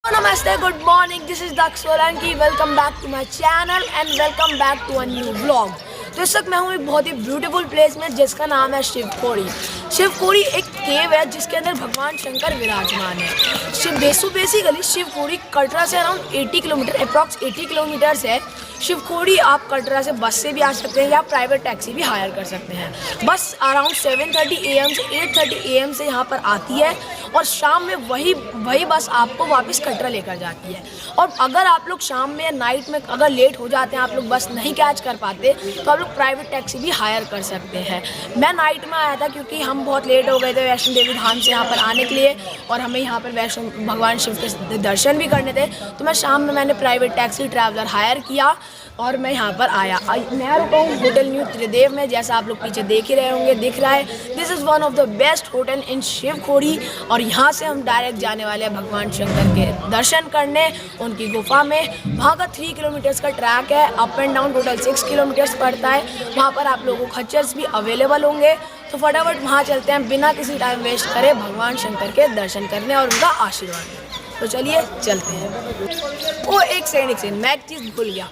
Namaste, good morning. This is Daksh Solanki. Welcome back to my channel and welcome back to a new vlog. तो इस वक्त मैं हूँ एक बहुत ही ब्यूटीफुल प्लेस में जिसका नाम है शिवखोड़ी। शिवखोड़ी एक केव है जिसके अंदर भगवान शंकर विराजमान है। बेसिकली शिवखोड़ी कटरा से अराउंड 80 किलोमीटर अप्रॉक्स 80 किलोमीटर्स है। शिवखोड़ी आप कटरा से बस से भी आ सकते हैं या प्राइवेट टैक्सी भी हायर कर सकते हैं। बस अराउंड 7:30 AM से 8:30 AM से यहाँ पर आती है और शाम में वही बस आपको वापस कटरा लेकर जाती है। और अगर आप लोग शाम में या नाइट में अगर लेट हो जाते हैं, आप लोग बस नहीं कैच कर पाते, तो आप लोग प्राइवेट टैक्सी भी हायर कर सकते हैं। मैं नाइट में आया था क्योंकि हम बहुत लेट हो गए थे वैष्णो देवी धाम से यहाँ पर आने के लिए और हमें यहाँ पर वैष्णो भगवान शिव के दर्शन भी करने थे। तो मैं शाम में मैंने प्राइवेट टैक्सी ट्रैवलर हायर किया और मैं यहाँ पर आया। मैं रुका हूँ होटल न्यू त्रिदेव में, जैसा आप लोग पीछे देख ही रहे होंगे, दिख रहा है। This is one of the best hotel in Shiv Khori और यहाँ से हम डायरेक्ट जाने वाले हैं भगवान शंकर के दर्शन करने उनकी गुफा में। वहाँ का 3 किलोमीटर्स का ट्रैक है, up and down total 6 kilometres पड़ता है। वहाँ पर आप लोगों को खच्चर्स भी अवेलेबल होंगे। तो फटाफट वहाँ चलते हैं बिना किसी टाइम वेस्ट करे भगवान शंकर के दर्शन करने और उनका आशीर्वाद लेने। तो चलिए चलते हैं। वो एक सेकंड मैं एक चीज़ भूल गया।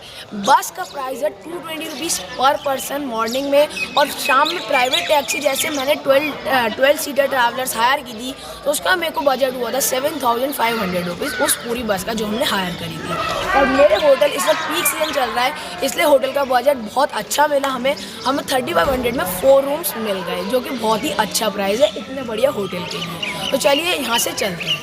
बस का प्राइस है 220 रुपीज़ पर पर्सन मॉर्निंग में और शाम में प्राइवेट टैक्सी जैसे मैंने 12 सीटर ट्रैवलर्स हायर की थी तो उसका मेरे को बजट हुआ था 7,500 रुपीज़ उस पूरी बस का जो हमने हायर करी थी। और मेरे होटल इस वक्त पीक सीजन चल रहा है इसलिए होटल का बजट बहुत अच्छा मिला हमें 3500 में 4 रूम्स मिल गए, जो कि बहुत ही अच्छा प्राइस है इतने बढ़िया होटल के लिए। तो चलिए यहाँ से चलते हैं।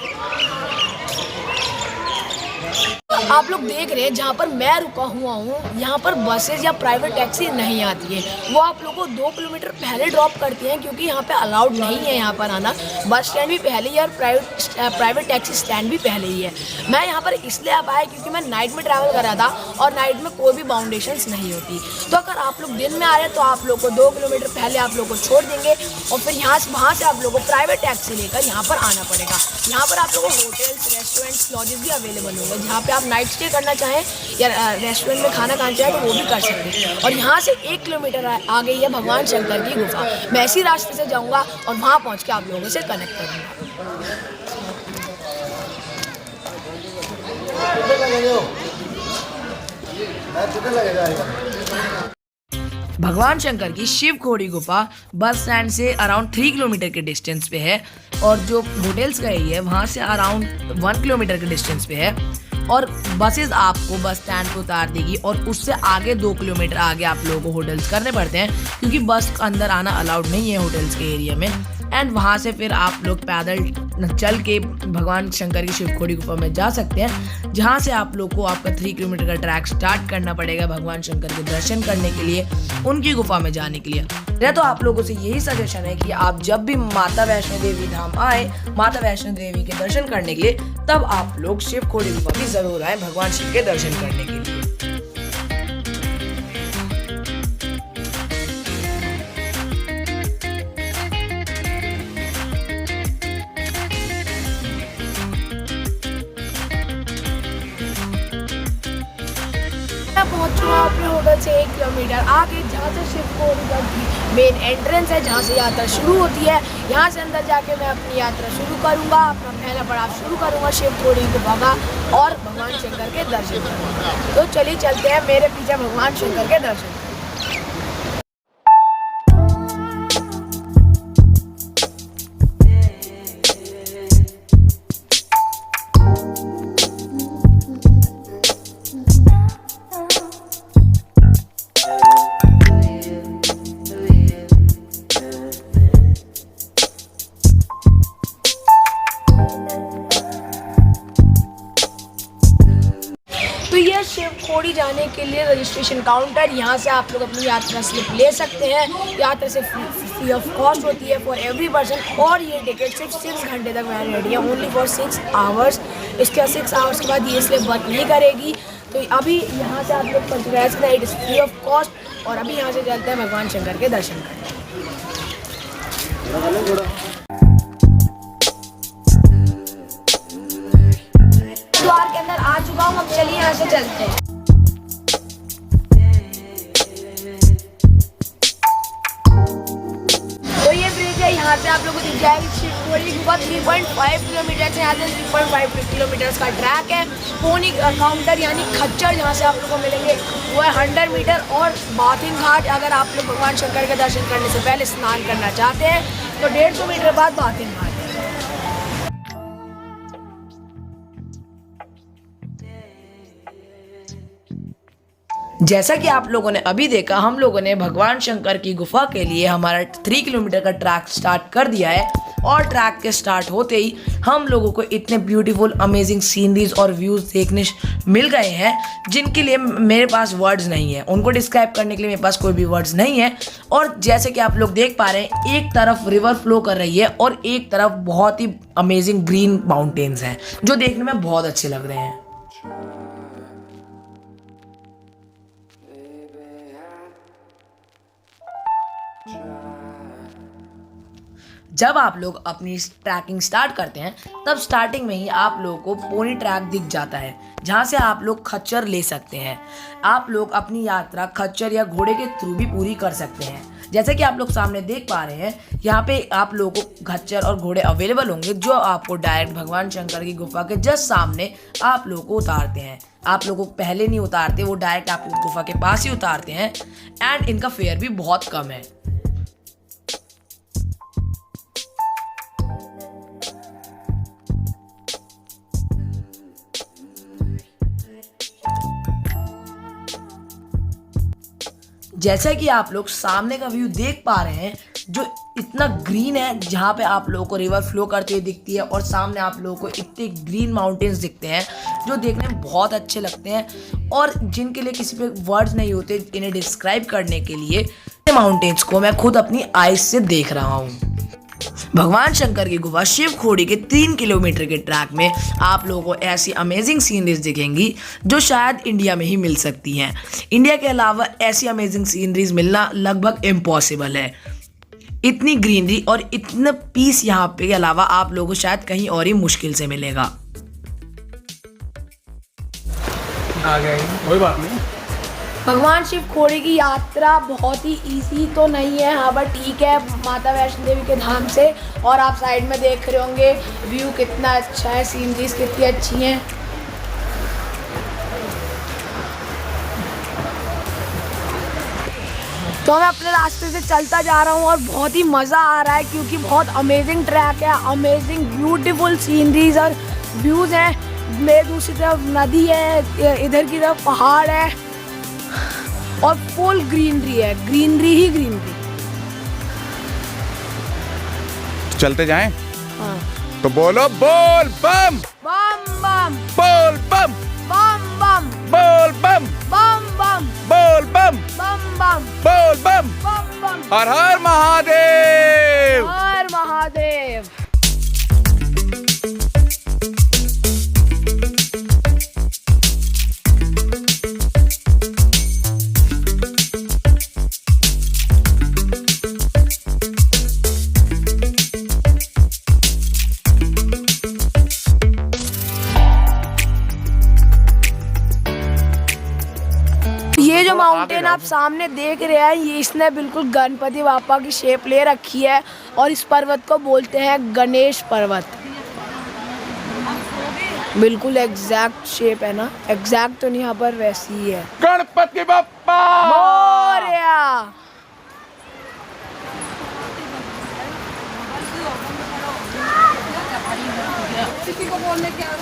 आप लोग देख रहे हैं जहाँ पर मैं रुका हुआ हूँ यहाँ पर बसेज या प्राइवेट टैक्सी नहीं आती है। वो आप लोगों को 2 किलोमीटर पहले ड्रॉप करती हैं क्योंकि यहाँ पे अलाउड नहीं है यहाँ पर आना। बस स्टैंड भी पहले ही और प्राइवेट टैक्सी स्टैंड भी पहले ही है। मैं यहाँ पर इसलिए अब आया क्योंकि मैं नाइट में ट्रैवल कर रहा था और नाइट में कोई भी बाउंडेशंस नहीं होती। तो अगर आप लोग दिन में आ रहे हैं तो आप लोग को 2 किलोमीटर पहले आप लोग को छोड़ देंगे और फिर वहाँ से आप लोग को प्राइवेट टैक्सी लेकर यहाँ पर आना पड़ेगा। यहाँ पर आप लोगों को होटल्स, रेस्टोरेंट्स, लॉजेस भी अवेलेबल होंगे जहाँ पे आप नाइट स्टे करना चाहें या रेस्टोरेंट में खाना खाना चाहें तो वो भी कर सकते हैं। और यहाँ से 1 किलोमीटर आ गई है भगवान शंकर की गुफा। मैं इसी रास्ते से जाऊँगा और वहाँ पहुँच के आप लोगों से कनेक्ट करूँगा। भगवान शंकर की शिवखोड़ी गुफा बस स्टैंड से अराउंड 3 किलोमीटर के डिस्टेंस पे है और जो होटल्स गई है वहाँ से अराउंड 1 किलोमीटर के डिस्टेंस पे है। और बसेस आपको बस स्टैंड को उतार देगी और उससे आगे 2 किलोमीटर आगे आप लोगों को होटल्स करने पड़ते हैं क्योंकि बस अंदर आना अलाउड नहीं है होटल्स के एरिया में। एंड वहाँ से फिर आप लोग पैदल चल के भगवान शंकर की शिवखोड़ी गुफा में जा सकते हैं, जहाँ से आप लोग को आपका 3 किलोमीटर का ट्रैक स्टार्ट करना पड़ेगा भगवान शंकर के दर्शन करने के लिए, उनकी गुफा में जाने के लिए। मेरा तो आप लोगों से यही सजेशन है कि आप जब भी माता वैष्णो देवी धाम आए, माता वैष्णो देवी के दर्शन करने के लिए, तब आप लोग शिवखोड़ी गुफा भी जरूर आए भगवान शिव के दर्शन करने के लिए। पहुंच चुका हूँ अपने होटल से 1 किलोमीटर आगे जहाँ से शिवखोड़ी का मेन एंट्रेंस है, जहाँ से यात्रा शुरू होती है। यहाँ से अंदर जाके मैं अपनी यात्रा शुरू करूँगा, अपना पहला पड़ाव शुरू करूँगा शिवखोड़ी गुफा का और भगवान शंकर के दर्शन करूँगा। तो चलिए चलते हैं मेरे पीछे भगवान शंकर के दर्शन। तो ये शिवखोड़ी जाने के लिए रजिस्ट्रेशन काउंटर, यहाँ से आप लोग अपनी यात्रा स्लिप ले सकते हैं। यात्रा से फ्री ऑफ कॉस्ट होती है फॉर एवरी पर्सन और ये टिकट सिर्फ 6 घंटे तक वैलिडिटी है, ओनली फॉर 6 आवर्स। इसके 6 आवर्स के बाद ये स्लिप वर्क नहीं करेगी। तो अभी यहाँ से आप लोग परचेज करें, it is free of cost. और अभी यहाँ से चलते हैं भगवान शंकर के दर्शन करने। द्वार के अंदर आ चुका हूँ, अब चलिए यहाँ से चलते हैं। तो ये ब्रिज है, यहाँ से आप लोगों को दिख जाएगी शिवखोड़ी गुफा। गुफा 3.5 किलोमीटर से, यहाँ से 3.5 किलोमीटर का ट्रैक है। पोनी काउंटर यानी खच्चर जहाँ से आप लोग को मिलेंगे वो है 100 मीटर। और बाथिंग घाट, अगर आप लोग भगवान शंकर के दर्शन करने से पहले स्नान करना चाहते हैं तो 150 मीटर बाद बाथिंग घाट है। जैसा कि आप लोगों ने अभी देखा, हम लोगों ने भगवान शंकर की गुफा के लिए हमारा 3 किलोमीटर का ट्रैक स्टार्ट कर दिया है। और ट्रैक के स्टार्ट होते ही हम लोगों को इतने ब्यूटीफुल अमेजिंग सीनरीज और व्यूज़ देखने मिल गए हैं जिनके लिए मेरे पास वर्ड्स नहीं है। उनको डिस्क्राइब करने के लिए मेरे पास कोई भी वर्ड्स नहीं है। और जैसे कि आप लोग देख पा रहे हैं, एक तरफ रिवर फ्लो कर रही है और एक तरफ बहुत ही अमेजिंग ग्रीन माउंटेन्स हैं जो देखने में बहुत अच्छे लग रहे हैं। जब आप लोग अपनी ट्रैकिंग स्टार्ट करते हैं तब स्टार्टिंग में ही आप लोगों को पोनी ट्रैक दिख जाता है जहाँ से आप लोग खच्चर ले सकते हैं। आप लोग अपनी यात्रा खच्चर या घोड़े के थ्रू भी पूरी कर सकते हैं। जैसे कि आप लोग सामने देख पा रहे हैं, यहाँ पे आप लोगों को खच्चर और घोड़े अवेलेबल होंगे जो आपको डायरेक्ट भगवान शंकर की गुफा के जस्ट सामने आप लोगों को उतारते हैं। आप लोगों को पहले नहीं उतारते, वो डायरेक्ट आपको गुफा के पास ही उतारते हैं। एंड इनका फेयर भी बहुत कम है। जैसा कि आप लोग सामने का व्यू देख पा रहे हैं जो इतना ग्रीन है, जहाँ पे आप लोगों को रिवर फ्लो करती हुई दिखती है और सामने आप लोगों को इतने ग्रीन माउंटेन्स दिखते हैं जो देखने में बहुत अच्छे लगते हैं और जिनके लिए किसी पे वर्ड्स नहीं होते इन्हें डिस्क्राइब करने के लिए। माउंटेन्स को मैं खुद अपनी आईज से देख रहा हूँ। भगवान शंकर की गुफा शिव खोड़ी के 3 किलोमीटर के ट्रैक में आप लोगों को ऐसी अमेजिंग सीनरीज दिखेंगी जो शायद इंडिया में ही मिल सकती हैं। इंडिया के अलावा ऐसी अमेजिंग सीनरीज मिलना लगभग इम्पॉसिबल है। इतनी ग्रीनरी और इतना पीस यहाँ पे के अलावा आप लोगों को शायद कहीं और ही मुश्किल से मिलेगा। आ गए, कोई बात नहीं। भगवान शिव खोड़ी की यात्रा बहुत ही इजी तो नहीं है, हाँ बट ठीक है, माता वैष्णो देवी के धाम से। और आप साइड में देख रहे होंगे व्यू कितना अच्छा है, सीनरीज कितनी अच्छी हैं। तो मैं अपने रास्ते से चलता जा रहा हूँ और बहुत ही मज़ा आ रहा है क्योंकि बहुत अमेजिंग ट्रैक है, अमेजिंग ब्यूटीफुल सीनरीज और व्यूज़ हैं। मेरे दूसरी तरफ नदी है, इधर की तरफ पहाड़ है और फुल ग्रीनरी है, ग्रीनरी ही ग्रीनरी। चलते जाएं? हाँ। तो बोलो बोल बम बम बम बोल बम बम बम बोल बम बम बम बोल बम बम बम बोल बम बम बम। हर हर महादेव। हर महादेव। ये जो माउंटेन आप सामने देख रहे हैं, ये इसने बिल्कुल गणपति बापा की शेप ले रखी है और इस पर्वत को बोलते हैं गणेश पर्वत। बिल्कुल एग्जैक्ट शेप है ना, एग्जैक्ट तो नहीं, यहाँ पर वैसी ही है। Ganpati Bappa Morya.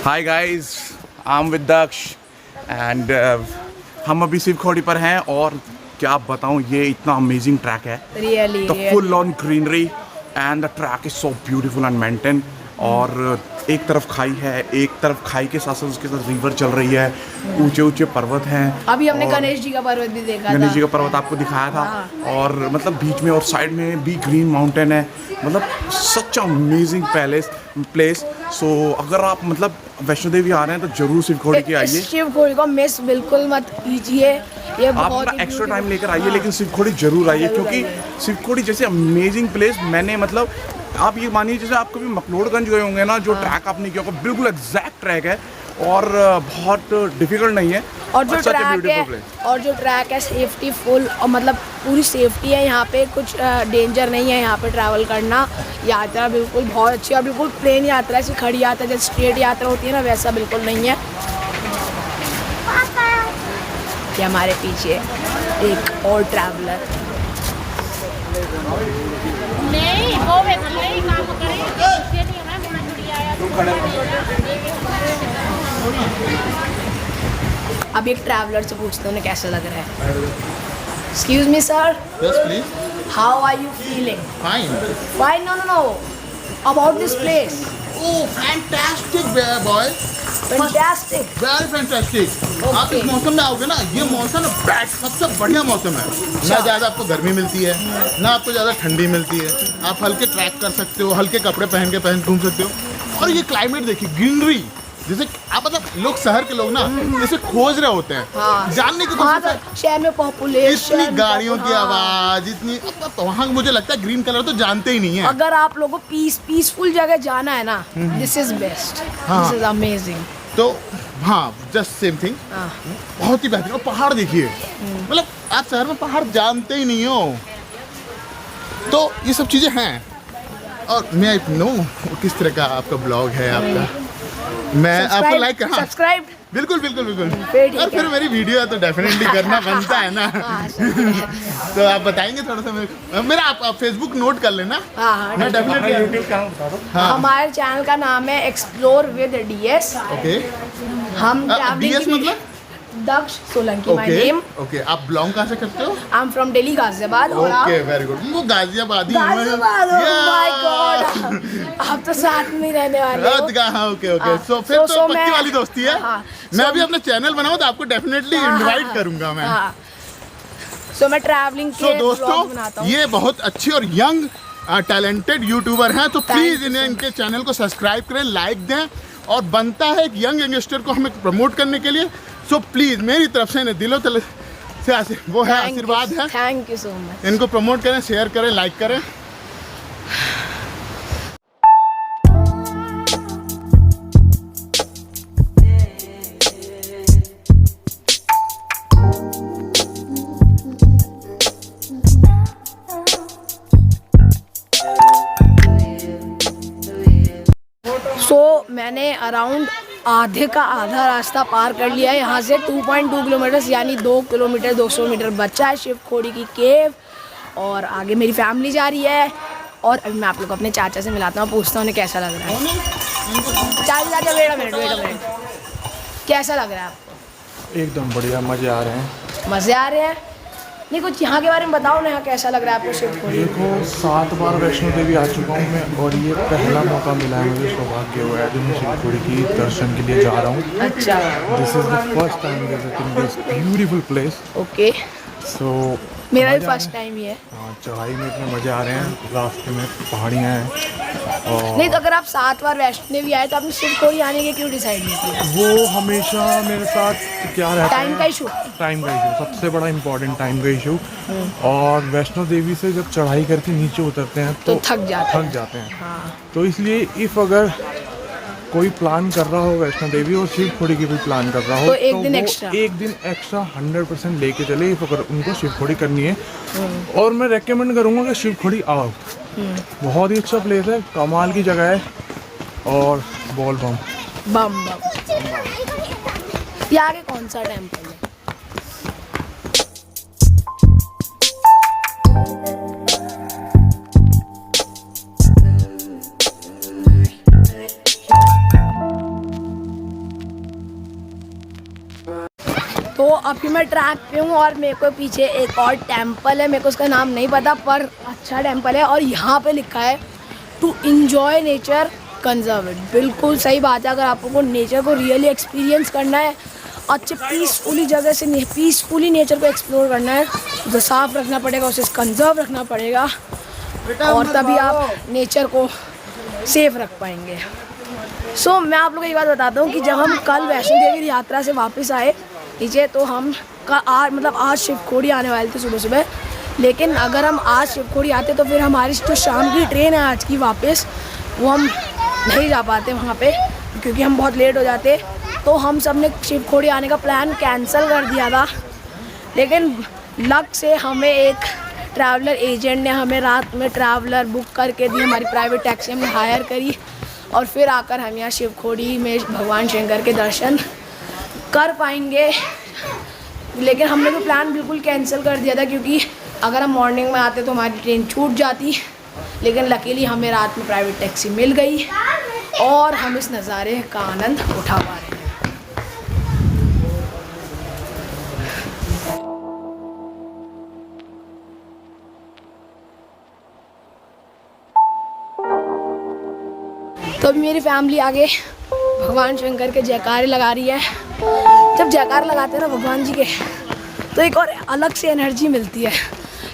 Hi guys, I am with Daksh and हम अभी शिव खोड़ी पर हैं और क्या बताऊं, ये इतना अमेजिंग ट्रैक है। Really the full on greenery and the track is so beautiful and maintain. और एक तरफ खाई है, एक तरफ खाई के साथ साथ उसके साथ रिवर चल रही है, ऊंचे ऊंचे पर्वत हैं। अभी हमने गणेश जी का पर्वत भी देखा था, गणेश जी का पर्वत आपको दिखाया था। और मतलब बीच में और साइड में भी ग्रीन माउंटेन है, मतलब सच अमेजिंग प्लेस। सो अगर आप मतलब वैष्णो देवी आ रहे हैं तो जरूर शिव खोड़ी के आइए। शिव खोड़ी को मिस बिल्कुल मत कीजिए, ये आप अपना एक्स्ट्रा टाइम लेकर आइए लेकिन शिव खोड़ी जरूर आइए, क्योंकि शिव खोड़ी जैसे अमेजिंग प्लेस मैंने मतलब आप ये मानिए जैसे आप कभी मकलोडगंज गए होंगे ना, जो ट्रैक आपने किया होगा बिल्कुल एग्जैक्ट ट्रैक है और बहुत डिफिकल्ट नहीं है। और जो ट्रैक है सेफ्टी फुल और मतलब पूरी सेफ्टी है यहाँ पे, कुछ डेंजर नहीं है यहाँ पे ट्रैवल करना। यात्रा बिल्कुल बहुत अच्छी है, बिल्कुल प्लेन यात्रा है, ऐसी खड़ी यात्रा जैसे स्ट्रेट यात्रा होती है ना, वैसा बिल्कुल नहीं है। ये हमारे पीछे एक और ट्रैवलर, नहीं वो वैसे नहीं काम करेंगे, इसलिए नहीं है ना जुड़ी आया। अब एक ट्रैवलर से पूछते हैं उन्हें कैसा लग रहा है। Excuse me sir, Yes, please. How are you feeling? Fine. Why? No. About this place. Oh, fantastic, boy. Fantastic. Very fantastic. आप इस मौसम में आओगे ना, ये मौसम सबसे बढ़िया मौसम है। ना ज़्यादा आपको गर्मी मिलती है, ना आपको ज़्यादा ठंडी मिलती है। आप हल्के ट्रैक कर सकते हो, हल्के कपड़े पहन घूम सकते हो। और ये क्लाइमेट देखिए, ग्रीनरी, जैसे आप मतलब लोग शहर के लोग ना जैसे खोज रहे होते हैं, हाँ। जानने की हाँ, कोशिश तो शहर में पॉपुलेशन, इतनी गाड़ियों की आवाज़, इतनी तो वहाँ मुझे लगता है ग्रीन कलर तो जानते ही नहीं है। अगर आप लोगों को पीसफुल जगह जाना है ना, this is best, this is amazing. तो हाँ, जस्ट सेम थिंग, बहुत ही बेहतरीन। और पहाड़ देखिए, मतलब आप शहर में पहाड़ जानते ही नहीं हो, तो ये सब चीज़ें हैं। और मैं नो किस तरह का आपका ब्लॉग है आपका, मैं आपको लाइक कर, हाँ सब्सक्राइब, बिल्कुल फिर ठीक और फिर है। मेरी वीडियो है तो डेफिनेटली करना बनता है ना। तो आप बताएंगे थोड़ा सा मेरा आप फेसबुक नोट कर लेना। हाँ, मैं डेफिनेटली यूट्यूब चैनल बता दो। हमारे चैनल का नाम है एक्सप्लोर विद DS। ओके। हम DS मतलब Daksh Solanki my okay name. Okay, आप बिलोंग कहाँ से करते हो? I am from Delhi Ghaziabad. और आप? Okay, very good. वो गाजियाबादी हूँ मैं। Ghaziabad, oh Yeah. My god, आप तो साथ में ही रहने वाले हो। हाँ, ओके हाँ, सो फिर तो पक्की मैं- वाली दोस्ती है। हाँ, मैं so- भी अपना चैनल बनाऊँ तो आपको डेफिनेटली इनवाइट करूंगा मैं। सो मैं ट्रैवलिंग के सो व्लॉग्स दोस्तों, बनाता हूँ। ये बहुत अच्छे और यंग टैलेंटेड यूट्यूबर हैं, तो प्लीज़ you इन्हें so इनके चैनल को सब्सक्राइब करें, लाइक दें, और बनता है एक यंग यंगस्टर को हमें प्रमोट करने के लिए। सो प्लीज़ मेरी तरफ से इन्हें दिलो तले से वो है, आशीर्वाद है, थैंक यू सो मच। इनको प्रमोट करें, शेयर करें, लाइक करें। मैंने अराउंड आधे का आधा रास्ता पार कर लिया है। यहाँ से 2.2 किलोमीटर यानी 2 किलोमीटर 200 मीटर बचा है शिव खोड़ी की केव, और आगे मेरी फैमिली जा रही है। और अभी मैं आप लोग को अपने चाचा से मिलाता हूँ, पूछता हूँ उन्हें कैसा लग रहा है। चाचा वेट अ मिनट, कैसा लग रहा है आपको? एकदम बढ़िया, मज़े आ रहे हैं। मज़े आ रहे हैं? नहीं, कुछ यहाँ के बारे में बताओ ना, यहाँ कैसा लग रहा है आपको शिव खोड़ी? देखो, 7 बार वैष्णो देवी आ चुका हूँ मैं, और ये पहला मौका मिला है मुझे, सौभाग्य हुआ है जो मैं शिवखोड़ी की दर्शन के लिए जा रहा हूँ। अच्छा, this is the first time visiting this beautiful place. Okay. So मेरा भी फर्स्ट टाइम ही है। हाँ, चढ़ाई में इतने मज़े आ रहे हैं, रास्ते में पहाड़ियाँ हैं। और नहीं तो अगर आप 7 बार वैष्णो देवी आए तो आपने शिव खोड़ी आने के क्यों डिसाइड नहीं किया? वो हमेशा मेरे साथ क्या रहता है, टाइम का इशू। टाइम का इशू सबसे बड़ा इम्पोर्टेंट, टाइम का इशू। और वैष्णो देवी से जब चढ़ाई करके नीचे उतरते हैं तो थक जाते हैं। हाँ। तो इसलिए इफ़ अगर कोई प्लान कर रहा हो वैष्णो देवी और शिवखोड़ी की कोई प्लान कर रहा हो तो एक दिन वो एक्स्ट्रा। एक दिन एक्स्ट्रा 100% लेके चले इफ अगर उनको शिवखोड़ी करनी है। और मैं रेकमेंड करूँगा कि शिवखोड़ी आओ, बहुत ही अच्छा प्लेस है, कमाल की जगह है। और बोल बम बम बम। ये आगे कौन सा टेम्पल है? तो अभी मैं ट्रैक पे हूँ और मेरे को पीछे एक और टेम्पल है, मेरे को उसका नाम नहीं पता पर अच्छा टेम्पल है। और यहाँ पे लिखा है to enjoy nature conserve it. बिल्कुल सही बात है, अगर आप लोगों को नेचर को रियली एक्सपीरियंस करना है, अच्छे पीसफुली जगह से पीसफुली नेचर को एक्सप्लोर करना है, तो साफ रखना पड़ेगा, उसे कंजर्व रखना पड़ेगा, और तभी आप नेचर को सेफ रख पाएंगे। सो मैं आप लोगों को एक बात बताता हूँ कि जब हम कल वैष्णो देवी यात्रा से वापस आए नीचे, तो हम आज शिवखोड़ी आने वाले थे सुबह सुबह, लेकिन अगर हम आज शिवखोड़ी आते तो फिर हमारी जो शाम की ट्रेन है आज की वापस, वो हम नहीं जा पाते वहाँ पे क्योंकि हम बहुत लेट हो जाते। तो हम सब ने शिवखोड़ी आने का प्लान कैंसिल कर दिया था, लेकिन लक से हमें एक ट्रैवलर एजेंट ने हमें रात में ट्रैवलर बुक करके दी, हमारी प्राइवेट टैक्सी हमने हायर करी और फिर आकर हम यहाँ शिवखोड़ी में भगवान शंकर के दर्शन कर पाएंगे। लेकिन हमने तो प्लान बिल्कुल कैंसिल कर दिया था, क्योंकि अगर हम मॉर्निंग में आते तो हमारी ट्रेन छूट जाती। लेकिन लकीली हमें रात में प्राइवेट टैक्सी मिल गई और हम इस नज़ारे का आनंद उठा पा रहे हैं। तो अभी मेरी फैमिली आगे भगवान शंकर के जयकारे लगा रही है। जब जयकार लगाते हैं ना भगवान जी के, तो एक और अलग से एनर्जी मिलती है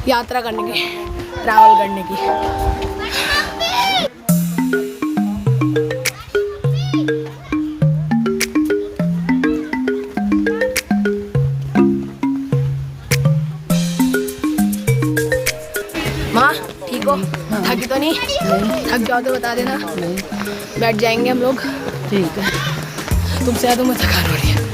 यात्रा करने की, ट्रैवल करने की। माँ ठीक हो? थकी तो नहीं? थक जाओ तो बता देना, बैठ जाएंगे हम लोग। ठीक है। तुमसे ज़्यादा मैं थकान हो रही है।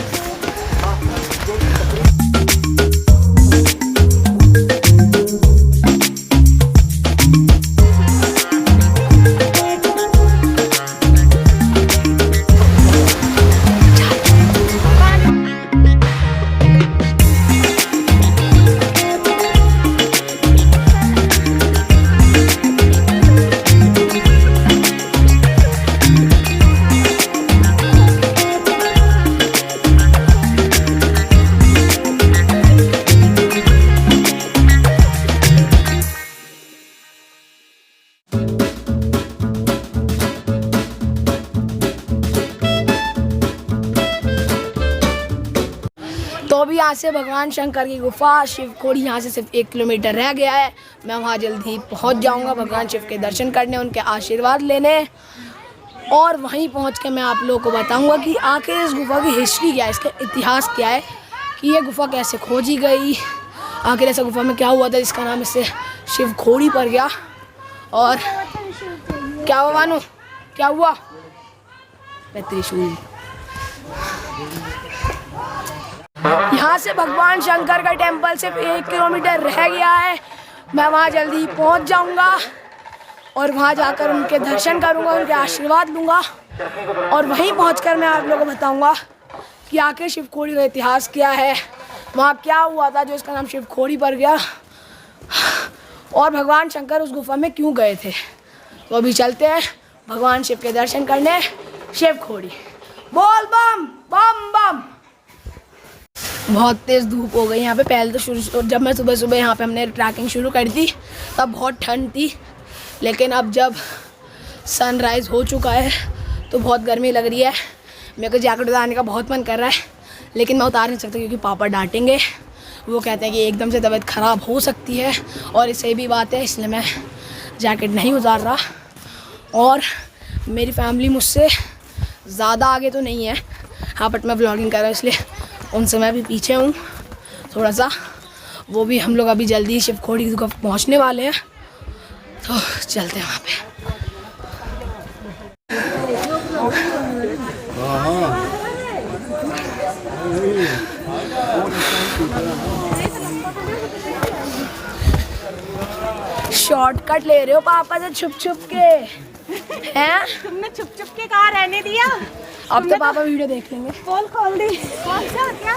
तो अभी यहाँ से भगवान शंकर की गुफा शिवखोड़ी यहाँ से सिर्फ 1 किलोमीटर रह गया है। मैं वहाँ जल्दी पहुँच जाऊँगा भगवान शिव के दर्शन करने, उनके आशीर्वाद लेने, और वहीं पहुँच के मैं आप लोगों को बताऊँगा कि आखिर इस गुफा की हिस्ट्री क्या है, इसका इतिहास क्या है, कि ये गुफा कैसे खोजी गई, आखिर ऐसा गुफा में क्या हुआ था जिसका नाम इससे शिवखोड़ी पड़ गया। और क्या हुआ मानो, क्या हुआ? त्रिशूल। यहाँ से भगवान शंकर का टेम्पल सिर्फ 1 किलोमीटर रह गया है। मैं वहाँ जल्दी पहुँच जाऊँगा और वहाँ जाकर उनके दर्शन करूँगा, उनके आशीर्वाद लूँगा, और वहीं पहुँचकर मैं आप लोगों को बताऊँगा कि आखिर शिवखोड़ी का इतिहास क्या है, वहाँ क्या हुआ था जो इसका नाम शिवखोड़ी पड़ गया, और भगवान शंकर उस गुफा में क्यों गए थे। तो अभी चलते हैं भगवान शिव के दर्शन करने शिवखोड़ी। बोल बम बम बम। बहुत तेज़ धूप हो गई यहाँ पे। पहले तो जब मैं सुबह सुबह यहाँ पे हमने ट्रैकिंग शुरू करी थी तब बहुत ठंड थी, लेकिन अब जब सनराइज़ हो चुका है तो बहुत गर्मी लग रही है। मेरे को जैकेट उतारने का बहुत मन कर रहा है, लेकिन मैं उतार नहीं सकता क्योंकि पापा डांटेंगे। वो कहते हैं कि एकदम से तबीयत ख़राब हो सकती है, और इससे भी बात है, इसलिए मैं जैकेट नहीं उतार रहा। और मेरी फैमिली मुझसे ज़्यादा आगे तो नहीं है, हाँ, बट मैं व्लॉगिंग कर रहा हूँ इसलिए उनसे मैं भी पीछे हूँ थोड़ा सा। वो भी हम लोग अभी जल्दी शिवखोड़ी को पहुँचने वाले हैं, तो चलते हैं वहाँ पे। शॉर्टकट ले रहे हो पापा से छुप छुप के, हैं? तुमने छुप छुप के कहाँ रहने दिया? अब तो पापा वीडियो देख लेंगे। पोल खोल दी। कौन सा क्या?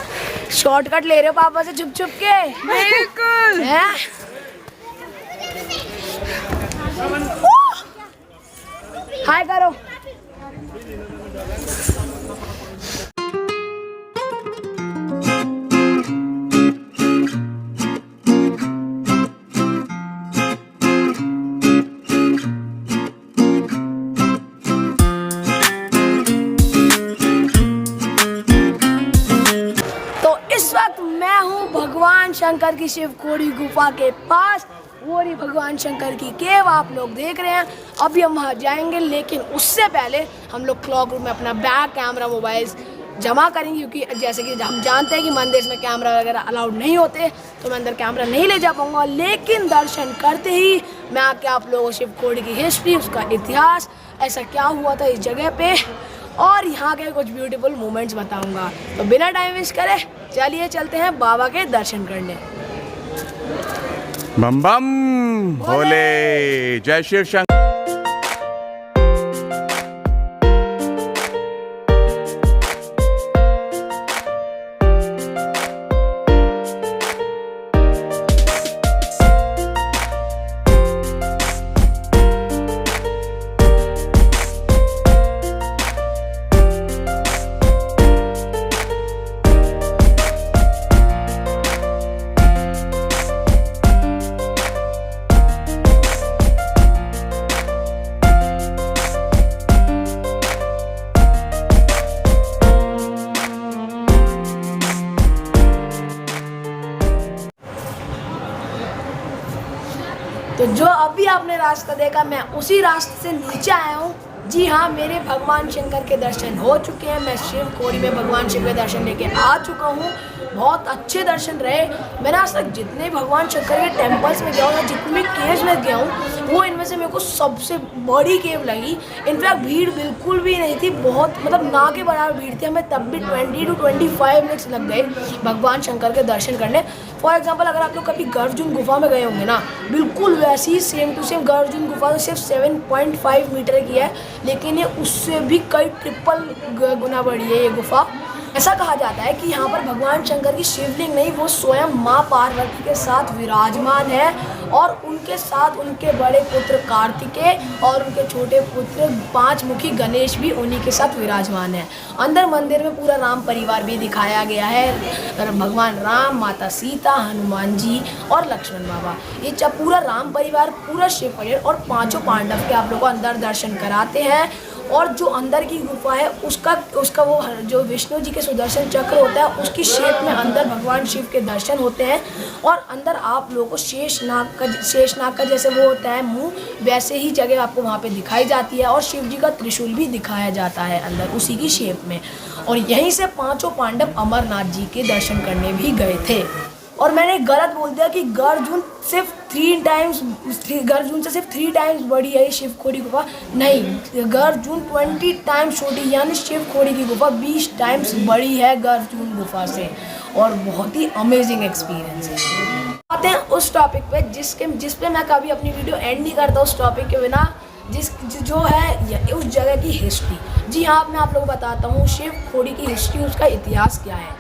शॉर्टकट ले रहे हो पापा से छुप छुप के? बिल्कुल। हैं? हाय करो। मैं हूँ भगवान शंकर की शिवखोड़ी गुफा के पास, वो रही भगवान शंकर की केव आप लोग देख रहे हैं। अभी हम वहाँ जाएंगे, लेकिन उससे पहले हम लोग क्लॉक रूम में अपना बैग, कैमरा, मोबाइल्स जमा करेंगे, क्योंकि जैसे कि हम जानते हैं कि मंदिर में कैमरा वगैरह अलाउड नहीं होते, तो मैं अंदर कैमरा नहीं ले जा पाऊँगा। लेकिन दर्शन करते ही मैं आके आप लोगों को शिवखोड़ी की हिस्ट्री, उसका इतिहास, ऐसा क्या हुआ था इस जगह पे, और यहाँ के कुछ ब्यूटीफुल मोमेंट्स बताऊँगा। तो बिना टाइम वेस्ट करे चलिए चलते हैं बाबा के दर्शन करने। बम बम भोले, जय शिव शंकर। तो जो अभी आपने रास्ता देखा, मैं उसी रास्ते से नीचे आया हूँ। जी हाँ, मेरे भगवान शंकर के दर्शन हो चुके हैं। मैं शिव खोड़ी में भगवान शिव के दर्शन लेके आ चुका हूँ। बहुत अच्छे दर्शन रहे। मैंने आज तक जितने भगवान शंकर के टेम्पल्स में गया हूँ या जितने भी केव्स में गया हूँ, वो इनमें से मेरे को सबसे बड़ी केव लगी। इनफैक्ट भीड़ बिल्कुल भी नहीं थी, बहुत मतलब ना के बराबर भीड़ थी। हमें तब भी 20 to 25 मिनट्स लग गए भगवान शंकर के दर्शन करने। फॉर एग्जाम्पल, अगर आप लोग कभी गर्जुन गुफा में गए होंगे ना, बिल्कुल वैसी ही सेम टू सेम गर्जुन गुफा तो सिर्फ 7.5 मीटर की है, लेकिन ये उससे भी कई ट्रिपल गुना बड़ी है ये गुफा। ऐसा कहा जाता है कि यहाँ पर भगवान शंकर की शिवलिंग नहीं, वो स्वयं माँ पार्वती के साथ विराजमान है और उनके साथ उनके बड़े पुत्र कार्तिकेय और उनके छोटे पुत्र 5 मुखी गणेश भी उन्हीं के साथ विराजमान है। अंदर मंदिर में पूरा राम परिवार भी दिखाया गया है। भगवान राम, माता सीता, हनुमान जी और लक्ष्मण बाबा, ये पूरा राम परिवार, पूरा शिव परिवार और 5 पांडव के आप लोगों को अंदर दर्शन कराते हैं। और जो अंदर की गुफा है उसका वो जो विष्णु जी के सुदर्शन चक्र होता है, उसकी शेप में अंदर भगवान शिव के दर्शन होते हैं। और अंदर आप लोगों को शेषनाग का जैसे वो होता है मुंह, वैसे ही जगह आपको वहाँ पे दिखाई जाती है। और शिव जी का त्रिशूल भी दिखाया जाता है अंदर उसी की शेप में। और यहीं से 5 पांडव अमरनाथ जी के दर्शन करने भी गए थे। और मैंने गलत बोल दिया कि गर्जुन से सिर्फ 3 टाइम्स बड़ी है ये शिव खोड़ी गुफा। नहीं, गर्जुन 20 टाइम्स छोटी, यानी शिव खोड़ी की गुफा 20 टाइम्स बड़ी है गर्जुन गुफा से। और बहुत ही अमेजिंग एक्सपीरियंस है। आते हैं उस टॉपिक पे जिस पे मैं कभी अपनी वीडियो एंड नहीं करता उस टॉपिक के बिना, जो है उस जगह की हिस्ट्री। जी हाँ, मैं आप लोगों को बताता हूँ शिव खोड़ी की हिस्ट्री, उसका इतिहास क्या है।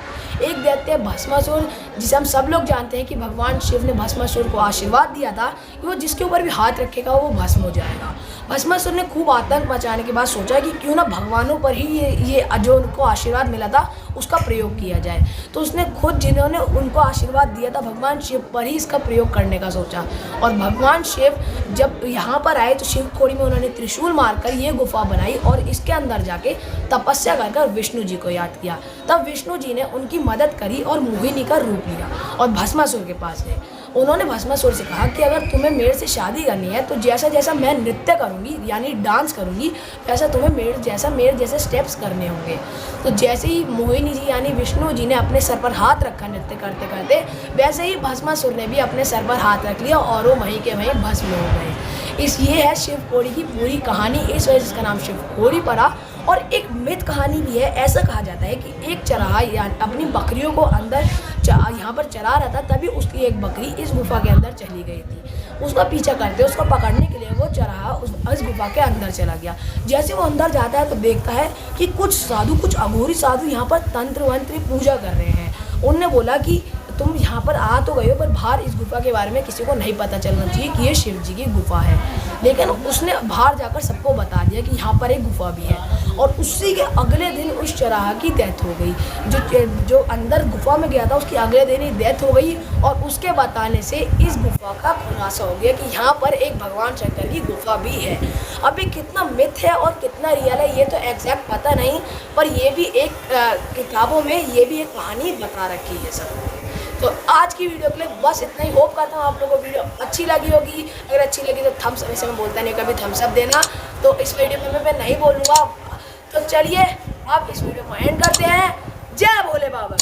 एक दैत्य भस्मासुर, जिसे हम सब लोग जानते हैं कि भगवान शिव ने भस्मासुर को आशीर्वाद दिया था कि वो जिसके ऊपर भी हाथ रखेगा वो भस्म हो जाएगा। भस्मासुर ने खूब आतंक मचाने के बाद सोचा कि क्यों ना भगवानों पर ही ये जो उनको आशीर्वाद मिला था उसका प्रयोग किया जाए। तो उसने खुद जिन्होंने उनको आशीर्वाद दिया था भगवान शिव पर ही इसका प्रयोग करने का सोचा। और भगवान शिव जब यहाँ पर आए तो शिव खोड़ी में उन्होंने त्रिशूल मारकर ये गुफा बनाई और इसके अंदर जाके तपस्या कर विष्णु जी को याद किया। तब विष्णु जी ने उनकी मदद करी और मोहिनी का रूप लिया और भस्मासुर के पास गए। उन्होंने भस्मासुर से कहा कि अगर तुम्हें मेरे से शादी करनी है तो जैसा जैसा मैं नृत्य करूंगी यानी डांस करूंगी, वैसा तुम्हें मेरे जैसे स्टेप्स करने होंगे। तो जैसे ही मोहिनी जी यानी विष्णु जी ने अपने सर पर हाथ रखा नृत्य करते करते, वैसे ही भस्मासुर ने भी अपने सर पर हाथ रख लिया और वो वहीं के वहीं भस्म हो गए। ये है शिव खोड़ी की पूरी कहानी, इस वजह से इसका नाम शिव खोड़ी पड़ा। और एक मिथ कहानी भी है। ऐसा कहा जाता है कि एक चराहा अपनी बकरियों को अंदर यहाँ पर चरा रहा था, तभी उसकी एक बकरी इस गुफा के अंदर चली गई थी। उसका पीछा करते उसको पकड़ने के लिए वो चराहा उस गुफा के अंदर चला गया। जैसे वो अंदर जाता है तो देखता है कि कुछ अघोरी साधु यहाँ पर तंत्र वंत्र पूजा कर रहे हैं। उनने बोला कि तुम यहाँ पर आ तो गए हो, पर बाहर इस गुफा के बारे में किसी को नहीं पता चलना चाहिए कि ये शिव जी की गुफा है। लेकिन उसने बाहर जाकर सबको बता दिया कि यहाँ पर एक गुफा भी है। और उसी के अगले दिन उस चराहा की डेथ हो गई। जो अंदर गुफा में गया था उसकी अगले दिन ही डेथ हो गई। और उसके बताने से इस गुफा का खुलासा हो गया कि यहाँ पर एक भगवान शंकर की गुफा भी है। अभी कितना मिथ है और कितना रियल है ये तो एग्जैक्ट पता नहीं, पर ये भी एक किताबों में ये भी एक कहानी बता रखी है सब। तो आज की वीडियो के लिए बस इतना ही। होप करता हूँ आप लोगों को वीडियो अच्छी लगी होगी। अगर अच्छी लगी तो थम्स अप, वैसे मैं बोलता नहीं कभी थम्स अप देना, तो इस वीडियो में मैं नहीं बोलूँगा। तो चलिए अब इस वीडियो को एंड करते हैं। जय भोले बाबा।